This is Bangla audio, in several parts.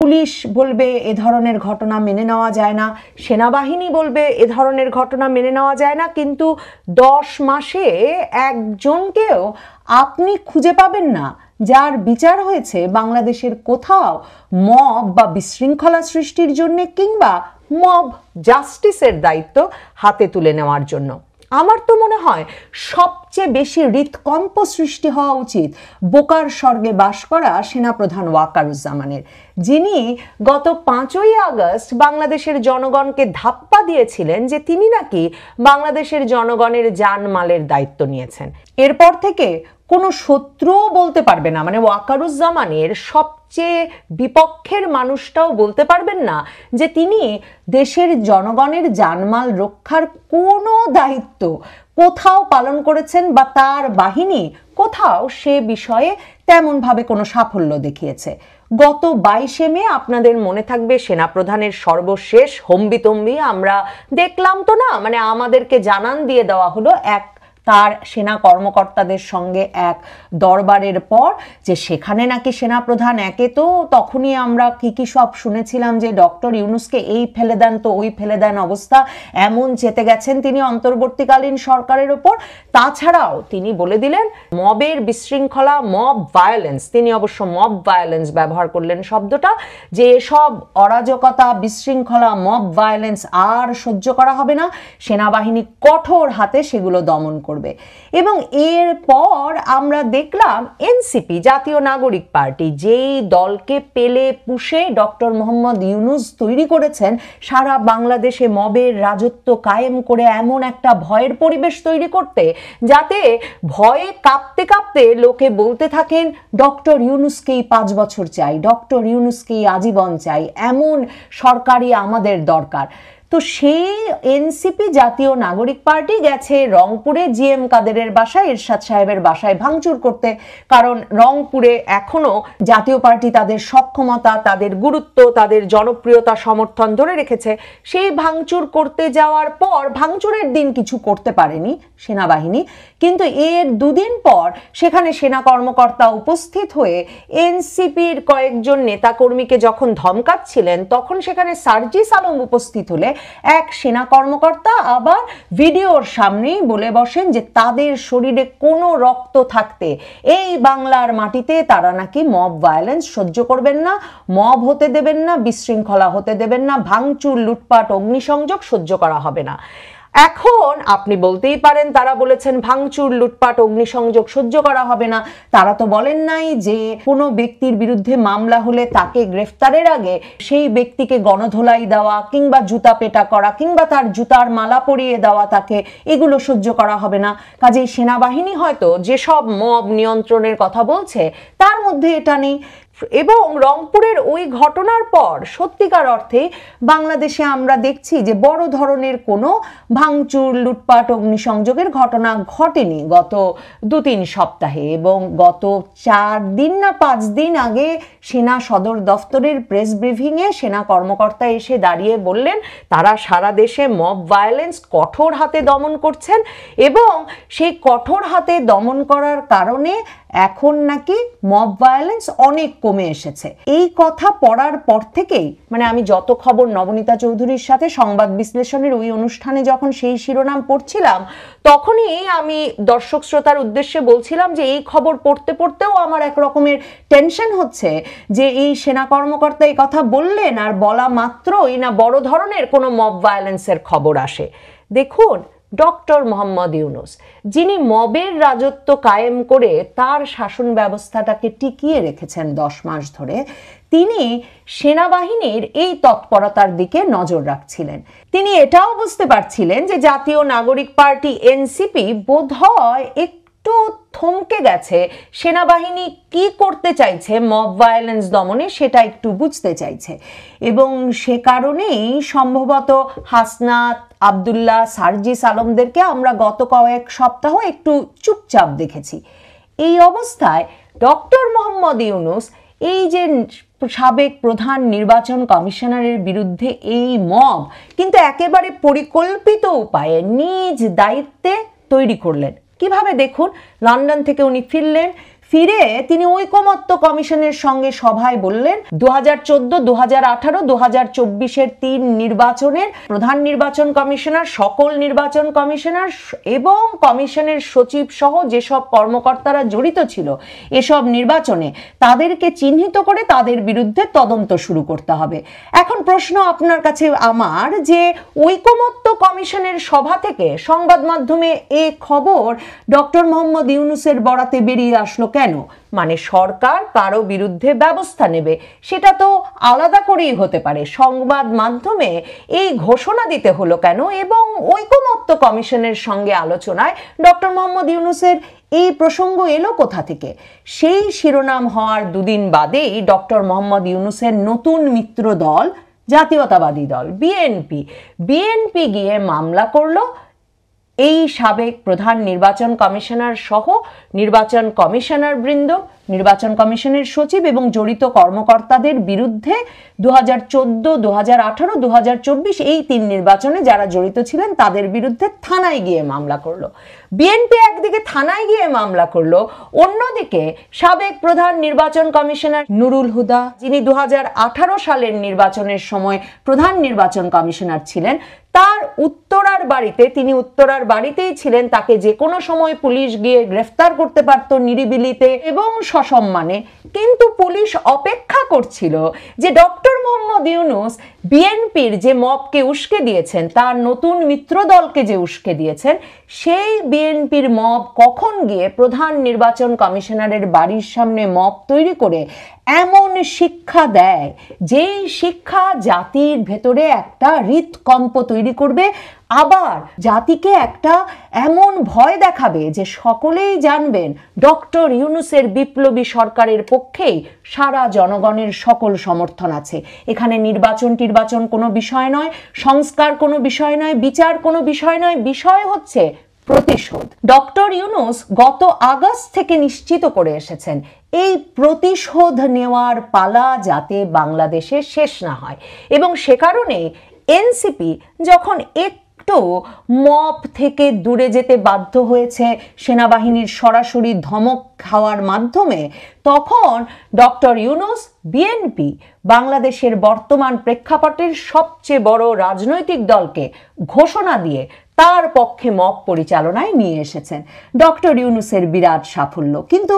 পুলিশ বলবে এ ধরনের ঘটনা মেনে নেওয়া যায় না, সেনাবাহিনী বলবে এ ধরনের ঘটনা মেনে নেওয়া যায় না, কিন্তু 10 মাসে একজনকেও আপনি খুঁজে পাবেন না যার বিচার হয়েছে বাংলাদেশের কোথাও মব বা বিশৃঙ্খলা সৃষ্টির জন্য কিংবা মব জাস্টিসের দায়িত্ব হাতে তুলে নেওয়ার জন্য। আমার তো মনে হয় সবচেয়ে বেশি হৃৎকম্প সৃষ্টি হওয়া উচিত বোকার স্বর্গে বাস করা সেনাপ্রধান ওয়াকারুজ্জামানের, যিনি গত 5ই আগস্ট বাংলাদেশের জনগণকে ধাপ্পা দিয়েছিলেন যে তিনি নাকি বাংলাদেশের জনগণের জানমালের দায়িত্ব নিয়েছেন। এরপর থেকে কোনো শত্রুও বলতে পারবে না, মানে ওয়াকারুজ্জামানের সবচেয়ে বিপক্ষের মানুষটাও বলতে পারবেন না যে তিনি দেশের জনগণের জানমাল রক্ষার কোনো দায়িত্ব কোথাও পালন করেছেন বা তার বাহিনী কোথাও সে বিষয়ে তেমনভাবে কোনো সাফল্য দেখিয়েছে। গত 22শে মে আপনাদের মনে থাকবে সেনাপ্রধানের সর্বশেষ হম্বিতম্বি আমরা দেখলাম তো না, মানে আমাদেরকে জানান দিয়ে দেওয়া হলো তার সেনা কর্মকর্তাদের সঙ্গে এক দরবারের পর যে সেখানে নাকি সেনাপ্রধান একে তো তখনই আমরা কি সব শুনেছিলাম যে ডক্টর ইউনূসকে এই ফেলে দেন তো ওই ফেলে দেন অবস্থা, এমন চেতে গেছেন তিনি অন্তর্বর্তীকালীন সরকারের ওপর। তাছাড়াও তিনি বলে দিলেন মবের বিশৃঙ্খলা, মব ভায়োলেন্স, তিনি অবশ্য মব ভায়োলেন্স ব্যবহার করলেন শব্দটা, যে এসব অরাজকতা, বিশৃঙ্খলা, মব ভায়োলেন্স আর সহ্য করা হবে না, সেনাবাহিনী কঠোর হাতে সেগুলো দমন করবে। এবং এরপর আমরা দেখলাম এনসিপি, জাতীয় নাগরিক পার্টি, যেই দলকে পেলে পুষে ডক্টর মোহাম্মদ ইউনূস তৈরি করেছেন সারা বাংলাদেশে মবের রাজত্ব কায়েম করে এমন একটা ভয়ের পরিবেশ তৈরি করতে, যাতে ভয়ে কাঁপতে কাঁপতে লোকে বলতে থাকেন ডক্টর ইউনূসকেই 5 বছর চাই, ডক্টর ইউনূসকেই আজীবন চাই, এমন সরকারই আমাদের দরকার। তো সেই এনসিপি জাতীয় নাগরিক পার্টি গেছে রংপুরে জিএম কাদেরের বাসায়, এরশাদ সাহেবের বাসায় ভাঙচুর করতে, কারণ রংপুরে এখনো জাতীয় পার্টি তাদের সক্ষমতা, তাদের গুরুত্ব, তাদের জনপ্রিয়তা, সমর্থন ধরে রেখেছে। সেই ভাঙচুর করতে যাওয়ার পর ভাঙচুরের দিন কিছু করতে পারেনি সেনাবাহিনী, কিন্তু এর 2 দিন পর সেখানে সেনা কর্মকর্তা উপস্থিত হয়ে এনসিপির কয়েকজন নেতাকর্মীকে যখন ধমকাচ্ছিলেন, তখন সেখানে সার্জিস আলম উপস্থিত হলে এক সেনা কর্মকর্তা আবার ভিডিওর সামনেই বলে বসেন যে তাদের শরীরে কোনো রক্ত থাকতে এই বাংলার মাটিতে তারা নাকি মব ভায়োলেন্স সহ্য করবেন না, মব হতে দেবেন না, বিশৃঙ্খলা হতে দেবেন না, ভাঙচুর, লুটপাট, অগ্নিসংযোগ সহ্য করা হবে না। এখন আপনি বলতেই পারেন তারা বলেছেন ভাঙচুর, লুটপাট, অগ্নিসংযোগ সহ্য করা হবে না, তারা তো বলেন নাই যে কোনো ব্যক্তির বিরুদ্ধে মামলা হলে তাকে গ্রেফতারের আগে সেই ব্যক্তিকে গণধোলাই দেওয়া কিংবা জুতা পেটা করা কিংবা তার জুতার মালা পরিয়ে দেওয়া, তাকে এগুলো সহ্য করা হবে না। কাজেই সেনাবাহিনী হয়তো যেসব মব নিয়ন্ত্রণের কথা বলছে তার মধ্যে এটা নেই। এবং রংপুরের ওই ঘটনার পর সত্যিকার অর্থে বাংলাদেশে আমরা দেখছি যে বড় ধরনের কোনো ভাঙচুর, লুটপাট, অগ্নিসংযোগের ঘটনা ঘটেনি গত 2-3 সপ্তাহে। এবং গত 4 দিন না 5 দিন আগে সেনা সদর দফতরের প্রেস ব্রিফিংয়ে সেনা কর্মকর্তা এসে দাঁড়িয়ে বললেন তারা সারা দেশে মব ভায়োলেন্স কঠোর হাতে দমন করছেন এবং সেই কঠোর হাতে দমন করার কারণে এখন নাকি মব ভায়োলেন্স অনেক কমে এসেছে। এই কথা পড়ার পর থেকেই, মানে আমি যত খবর নবনীতা চৌধুরীর সাথে সংবাদ বিশ্লেষণের ওই অনুষ্ঠানে যখন সেই শিরোনাম পড়ছিলাম, তখনই আমি দর্শক শ্রোতার উদ্দেশ্যে বলছিলাম যে এই খবর পড়তে পড়তেও আমার এক রকমের টেনশন হচ্ছে যে এই সেনা কর্মকর্তা এই কথা বললেন আর বলা মাত্রই না বড় ধরনের কোনো মব ভায়োলেন্সের খবর আসে। দেখুন, ডক্টর মোহাম্মদ ইউনূস, যিনি মবের রাজত্ব কায়েম করে তার শাসন ব্যবস্থাটাকে টিকিয়ে রেখেছেন 10 মাস ধরে, তিনি সেনাবাহিনীর এই তৎপরতার দিকে নজর রাখছিলেন। তিনি এটাও বুঝতে পারছিলেন যে জাতীয় নাগরিক পার্টি এনসিপি বোধহয় একটু থমকে গেছে, সেনাবাহিনী কি করতে চাইছে মব ভায়োলেন্স দমনে সেটা একটু বুঝতে চাইছে। এবং সে কারণেই সম্ভবত হাসনাত, আব্দুল্লাহ, সার্জিস আলমদেরকে আমরা গত কয়েক সপ্তাহ একটু চুপচাপ দেখেছি। এই অবস্থায় ডক্টর মোহাম্মদ ইউনূস, এই যে সাবেক প্রধান নির্বাচন কমিশনারের বিরুদ্ধে এই মব কিন্তু একেবারে পরিকল্পিত উপায়ে নিজ দায়িত্বে তৈরি করলেন। কিভাবে দেখুন, লন্ডন থেকে উনি ফিরলেন, ফিরে তিনি ঐকমত্য কমিশনের সঙ্গে সভায় বললেন 2014, 2018, 2024-এর 3 নির্বাচনের প্রধান নির্বাচন কমিশনার, সকল নির্বাচন কমিশনার এবং কমিশনের সচিব সহ যেসব কর্মকর্তারা জড়িত ছিল এসব নির্বাচনে তাদেরকে চিহ্নিত করে তাদের বিরুদ্ধে তদন্ত শুরু করতে হবে। এখন প্রশ্ন আপনার কাছে আমার যে ঐকমত্য কমিশনের সভা থেকে সংবাদ মাধ্যমে এ খবর ডক্টর মোহাম্মদ ইউনূসের বরাতে বেরিয়ে আসলো কেন? মানে সরকার কারো বিরুদ্ধে ব্যবস্থা নেবে, সেটা তো আলাদা করেই হতে পারে। সংবাদ মাধ্যমে এই ঘোষণা দিতে হলো কেন এবং ঐকমত্য কমিশনের সঙ্গে আলোচনায় ডক্টর মোহাম্মদ ইউনূসের এই প্রসঙ্গ এলো কোথা থেকে? সেই শিরোনাম হওয়ার দুদিন বাদেই ডক্টর মোহাম্মদ ইউনূসের নতুন মিত্র দল জাতীয়তাবাদী দল বিএনপি গিয়ে মামলা করলো এই সাবেক প্রধান নির্বাচন কমিশনার সহ নির্বাচন কমিশনার বৃন্দ, নির্বাচন কমিশনের সচিব এবং জড়িত কর্মকর্তাদের বিরুদ্ধে 2014, 2018, 2024 এই 3 নির্বাচনে যারা জড়িত ছিলেন তাদের বিরুদ্ধে থানায় গিয়ে মামলা করলো। বিএনপি একদিকে থানায় গিয়ে মামলা করলো, অন্যদিকে সাবেক প্রধান নির্বাচন কমিশনার নুরুল হুদা, যিনি 2018 সালের নির্বাচনের সময় প্রধান নির্বাচন কমিশনার ছিলেন, তার উত্তরার বাড়িতেই ছিলেন। তাকে যে কোনো সময় পুলিশ গিয়ে গ্রেফতার করতে পারত নিরিবিলিতে এবং সসম্মানে, কিন্তু পুলিশ অপেক্ষা করছিল যে ডক্টর মোহাম্মদ ইউনূস বিএনপির যে মবকে উস্কে দিয়েছেন, তার নতুন মিত্র দলকে যে উস্কে দিয়েছেন, সেই বিএনপির মব কখন গিয়ে প্রধান নির্বাচন কমিশনারের বাড়ির সামনে মব তৈরি করে এমন শিক্ষা দেয় যেই শিক্ষা জাতির ভেতরে একটা হৃৎকম্প তৈরি করবে, আবার জাতিকে একটা এমন ভয় দেখাবে যে সকলেই জানবেন ডক্টর ইউনূসের বিপ্লবী সরকারের পক্ষেই সারা জনগণের সকল সমর্থন আছে। এখানে নির্বাচন কোনো বিষয় নয়, সংস্কার কোনো বিষয় নয়, বিচার কোনো বিষয় নয়, বিষয় হচ্ছে প্রতিশোধ। ডক্টর ইউনূস গত আগস্ট থেকে নিশ্চিত করে এসেছেন এই প্রতিশোধ নেওয়ার পালা যাতে বাংলাদেশে শেষ না হয়, এবং সে কারণে এনসিপি যখন একটু মব থেকে দূরে যেতে বাধ্য হয়েছে সেনাবাহিনীর সরাসরি ধমক খাওয়ার মাধ্যমে, তখন ডক্টর ইউনূস বিএনপি বাংলাদেশের বর্তমান প্রেক্ষাপটের সবচেয়ে বড় রাজনৈতিক দলকে ঘোষণা দিয়ে তার পক্ষে মব পরিচালনায় নিয়ে এসেছেন। ডক্টর ইউনূসের বিরাট সাফল্য। কিন্তু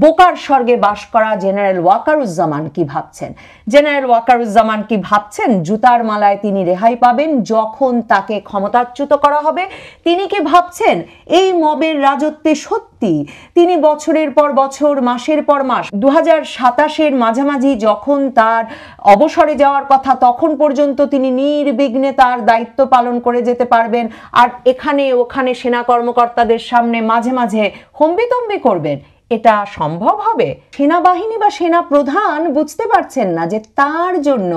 বোকার স্বর্গে বাস করা জেনারেল ওয়াকারুজ্জামান কি ভাবছেন? জেনারেল ওয়াকারুজ্জামান কি ভাবছেন জুতার মালায় তিনি রেহাই পাবেন যখন তাকে ক্ষমতাচ্যুত করা হবে? তিনি কি ভাবছেন এই মবের রাজত্বে সত্যি তিনি বছরের পর বছর, মাসের পর মাস, 2027-এর মাঝামাঝি যখন তার অবসরে যাওয়ার কথা তখন পর্যন্ত তিনি নির্বিঘ্নে তার দায়িত্ব পালন করে যেতে পারবেন, আর এখানে ওখানে সেনা কর্মকর্তাদের সামনে মাঝে মাঝে হম্বিতম্বি করবেন? এটা সম্ভব হবে? সেনাবাহিনী বা সেনা প্রধান বুঝতে পারছেন না যে তার জন্য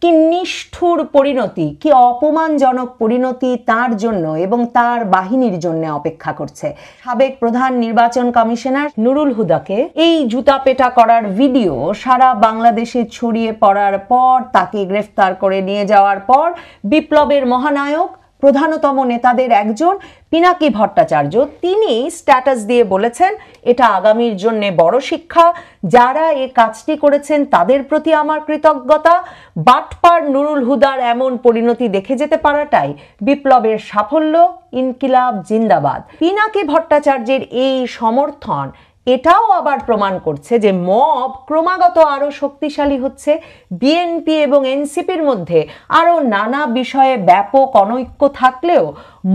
কি নিষ্ঠুর পরিণতি, কি অপমানজনক পরিণতি তার জন্য এবং তার বাহিনীর জন্য অপেক্ষা করছে। সাবেক প্রধান নির্বাচন কমিশনার নুরুল হুদাকে এই জুতা পেটা করার ভিডিও সারা বাংলাদেশে ছড়িয়ে পড়ার পর, তাকে গ্রেফতার করে নিয়ে যাওয়ার পর বিপ্লবের মহানায়ক প্রধানতম নেতাদের একজন পিনাকি ভট্টাচার্য তিনি স্ট্যাটাস দিয়ে বলেছেন, এটা আগামীর জন্য বড় শিক্ষা, যারা এই কাজটি করেছেন তাদের প্রতি আমার কৃতজ্ঞতা। বাটপার নুরুল হুদার এমন পরিণতি দেখে যেতে পারাটাই বিপ্লবের সাফল্য। ইনকিলাব জিন্দাবাদ। পিনাকি ভট্টাচার্যের এই সমর্থন এটাও আবার প্রমাণ করছে যে মব ক্রমাগত আরো শক্তিশালী হচ্ছে। বিএনপি এবং এনসিপির মধ্যে আরো নানা বিষয়ে ব্যাপক অনৈক্য থাকলেও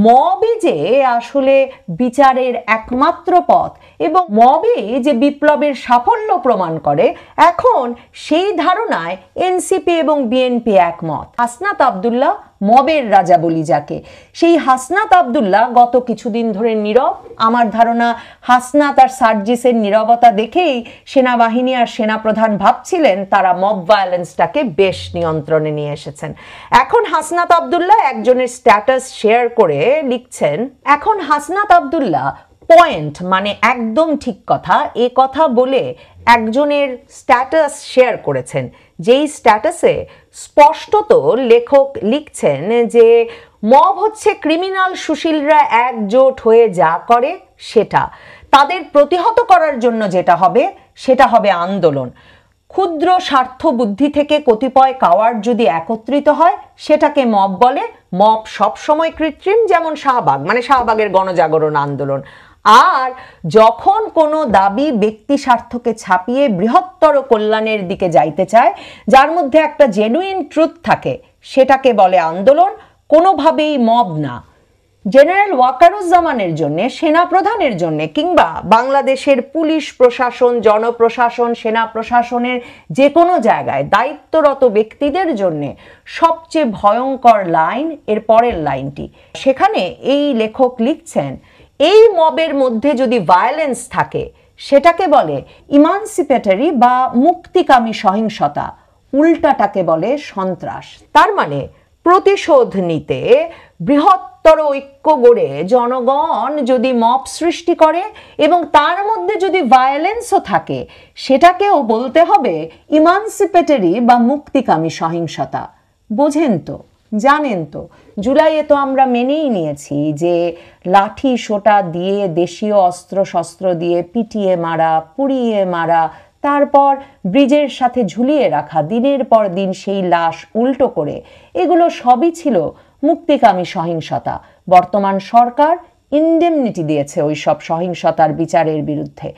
মবই যে আসলে বিচারের একমাত্র পথ এবং মবই যে বিপ্লবের সাফল্য প্রমাণ করে, এখন সেই ধারণায় এনসিপি এবং বিএনপি একমত। হাসনাত আব্দুল্লাহ মবের রাজা বলি যাকে, সেই হাসনাত আব্দুল্লাহ গত কিছুদিন ধরে নীরব। আমার ধারণা হাসনাত আর সার্জিসের নীরবতা দেখেই সেনাবাহিনী আর সেনাপ্রধান ভাবছিলেন তারা মব ভায়োলেন্সটাকে বেশ নিয়ন্ত্রণে নিয়ে এসেছেন। এখন হাসনাত আব্দুল্লাহ একজনের স্ট্যাটাস শেয়ার করে লিখছেন, এখন হাসনাত আব্দুল্লাহ পয়েন্ট মানে একদম ঠিক কথা এ কথা বলে একজনের স্ট্যাটাস শেয়ার করেছেন, যেই স্ট্যাটাসে স্পষ্টত লেখক লিখছেন যে মব হচ্ছে ক্রিমিনাল সুশীলরা একজোট হয়ে যা করে সেটা। তাদের প্রতিহত করার জন্য যেটা হবে সেটা হবে আন্দোলন। ক্ষুদ্র স্বার্থ বুদ্ধি থেকে কতিপয় কাওয়ার্ড যদি একত্রিত হয় সেটাকে মব বলে। মব সবসময় কৃত্রিম, যেমন শাহবাগ, মানে শাহবাগের গণজাগরণ আন্দোলন। আর যখন কোনো দাবি ব্যক্তি স্বার্থকে ছাপিয়ে বৃহত্তর কল্যাণের দিকে যাইতে চায়, যার মধ্যে একটা জেনুইন ট্রুথ থাকে, সেটাকে বলে আন্দোলন, কোনোভাবেই মব না। জেনারেল ওয়াকারুজ্জামানের জন্য, সেনাপ্রধানের জন্য, কিংবা বাংলাদেশের পুলিশ প্রশাসন, জনপ্রশাসন, সেনা প্রশাসনের যে কোনো জায়গায় দায়িত্বরত ব্যক্তিদের জন্য সবচেয়ে ভয়ঙ্কর লাইন এর পরের লাইনটি। সেখানে এই লেখক লিখছেন, এই মবের মধ্যে যদি ভায়োলেন্স থাকে সেটাকে বলে ইমানসিপেটরি বা মুক্তিকামী সহিংসতা, উল্টাটাকে বলে সন্ত্রাস। তার মানে প্রতিশোধ নিতে বৃহত্তর ঐক্য গড়ে জনগণ যদি মব সৃষ্টি করে এবং তার মধ্যে যদি ভায়োলেন্সও থাকে, সেটাকেও বলতে হবে ইমানসিপেটরি বা মুক্তিকামী সহিংসতা। বোঝেন তো, জানেন তো, জুলাইয়ে তো আমরা মেনেই নিয়েছি যে লাঠি সোটা দিয়ে, দেশীয় অস্ত্র শস্ত্র দিয়ে পিটিয়ে মারা, পুড়িয়ে মারা, তারপর ব্রিজের সাথে ঝুলিয়ে রাখা, দিনের পর দিন সেই লাশ উল্টো করে, এগুলো সবই ছিল মুক্তিকামী সহিংসতা। বর্তমান সরকার ইনডেমনিটি দিয়েছে ওই সব সহিংসতার বিচারের বিরুদ্ধে।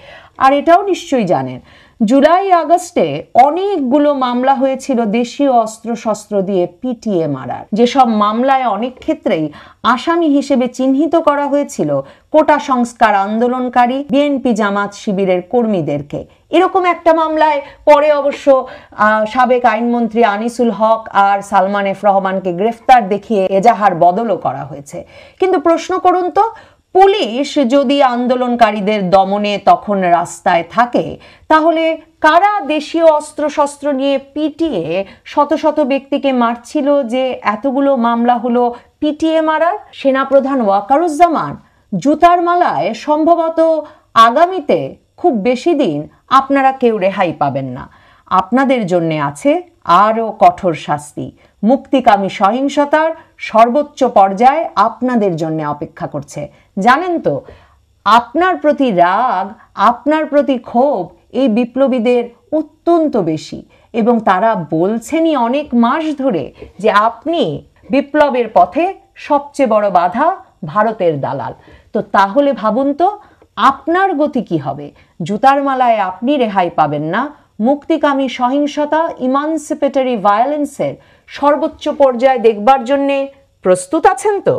আর এটাও নিশ্চয়ই জানেন, জুলাই আগস্টে অনেকগুলো মামলা হয়েছিল দেশীয় অস্ত্র শস্ত্র দিয়ে পিটিয়ে মারার, যেসব মামলায় অনেক ক্ষেত্রেই আসামি হিসেবে চিহ্নিত করা হয়েছিল কোটা সংস্কার আন্দোলনকারী বিএনপি জামাত শিবিরের কর্মীদেরকে। এরকম একটা মামলায় পরে অবশ্য সাবেক আইনমন্ত্রী আনিসুল হক আর সালমান এফ রহমানকে গ্রেফতার দেখিয়ে এজাহার বদলও করা হয়েছে। কিন্তু প্রশ্ন করুন তো, পুলিশ যদি আন্দোলনকারীদের দমনে তখন রাস্তায় থাকে, তাহলে কারা দেশীয় অস্ত্র শস্ত্র নিয়ে পিটিয়ে শত শত ব্যক্তিকে মারছিল যে এতগুলো মামলা হলো পিটিয়ে মারার? সেনাপ্রধান ওয়াকারুজ্জামান? জুতার মালায় সম্ভবত আগামীতে খুব বেশি দিন আপনারা কেউ রেহাই পাবেন না। আপনাদের জন্য আছে আরও কঠোর শাস্তি। মুক্তিকামী সহিংসতার সর্বোচ্চ পর্যায়ে আপনাদের জন্য অপেক্ষা করছে। জানেন তো, আপনার প্রতি রাগ, আপনার প্রতি ক্ষোভ এই বিপ্লবীদের অত্যন্ত বেশি, এবং তারা বলছেনই অনেক মাস ধরে যে আপনি বিপ্লবের পথে সবচেয়ে বড় বাধা, ভারতের দালাল। তো তাহলে ভাবুন তো, আপনার গতি কি হবে? জুতার মালায় আপনি রেহাই পাবেন না। মুক্তিকামী সহিংসতা, ইমানসিপেটরি ভায়োলেন্সের সর্বোচ্চ পর্যায়ে দেখবার জন্যে প্রস্তুত আছেন তো?